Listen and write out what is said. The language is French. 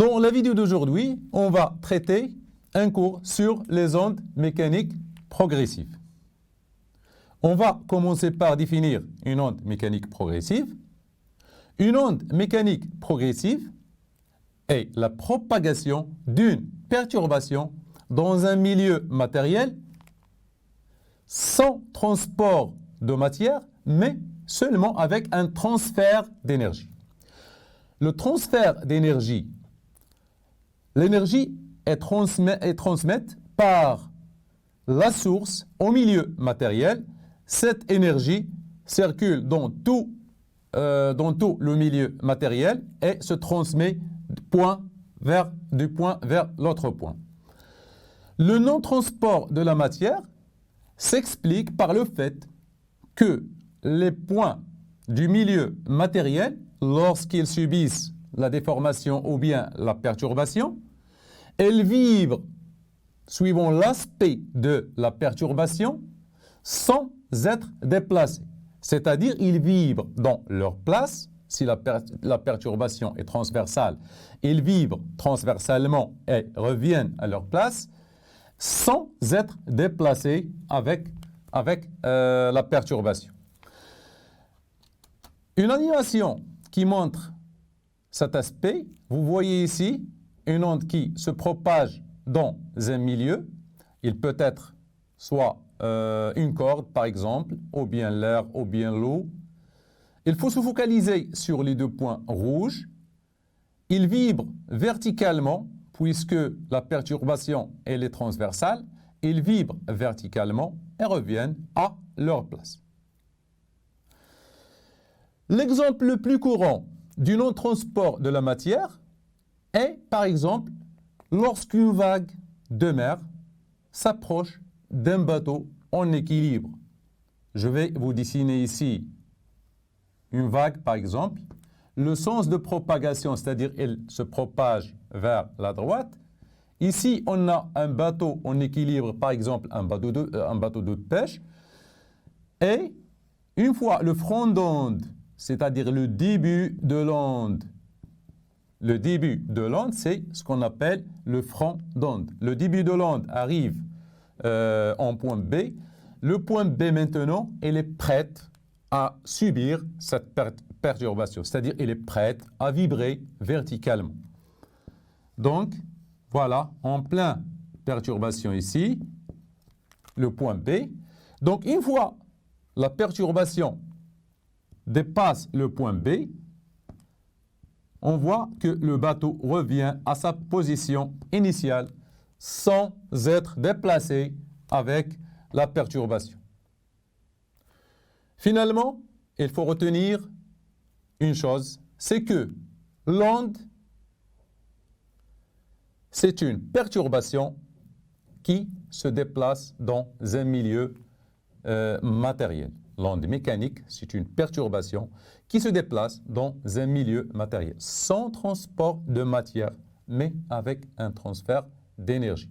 Dans la vidéo d'aujourd'hui, on va traiter un cours sur les ondes mécaniques progressives. On va commencer par définir une onde mécanique progressive. Une onde mécanique progressive est la propagation d'une perturbation dans un milieu matériel sans transport de matière, mais seulement avec un transfert d'énergie. Le transfert d'énergie, l'énergie est transmise par la source au milieu matériel. Cette énergie circule dans tout le milieu matériel et se transmet du point vers l'autre point. Le non-transport de la matière s'explique par le fait que les points du milieu matériel, lorsqu'ils subissent la déformation ou bien la perturbation, elles vibrent suivant l'aspect de la perturbation sans être déplacés. C'est-à-dire ils vibrent dans leur place. Si la perturbation est transversale, ils vibrent transversalement et reviennent à leur place sans être déplacés avec la perturbation. Une animation qui montre cet aspect, vous voyez ici une onde qui se propage dans un milieu. Il peut être soit une corde par exemple, ou bien l'air, ou bien l'eau. Il faut se focaliser sur les deux points rouges. Ils vibrent verticalement, puisque la perturbation elle est transversale. Ils vibrent verticalement et reviennent à leur place. L'exemple le plus courant du non-transport de la matière est, par exemple, lorsqu'une vague de mer s'approche d'un bateau en équilibre. Je vais vous dessiner ici une vague, par exemple. Le sens de propagation, c'est-à-dire elle se propage vers la droite. Ici, on a un bateau en équilibre, par exemple un bateau de pêche. Et une fois le front d'onde, c'est-à-dire le début de l'onde, c'est ce qu'on appelle le front d'onde. Le début de l'onde arrive en point B. Le point B maintenant, elle est prête à subir cette perturbation, c'est-à-dire elle est prête à vibrer verticalement. Donc, voilà, en plein perturbation ici, le point B. Donc, une fois la perturbation dépasse le point B, on voit que le bateau revient à sa position initiale sans être déplacé avec la perturbation. Finalement, il faut retenir une chose, c'est que l'onde, c'est une perturbation qui se déplace dans un milieu matériel. L'onde mécanique, c'est une perturbation qui se déplace dans un milieu matériel, sans transport de matière, mais avec un transfert d'énergie.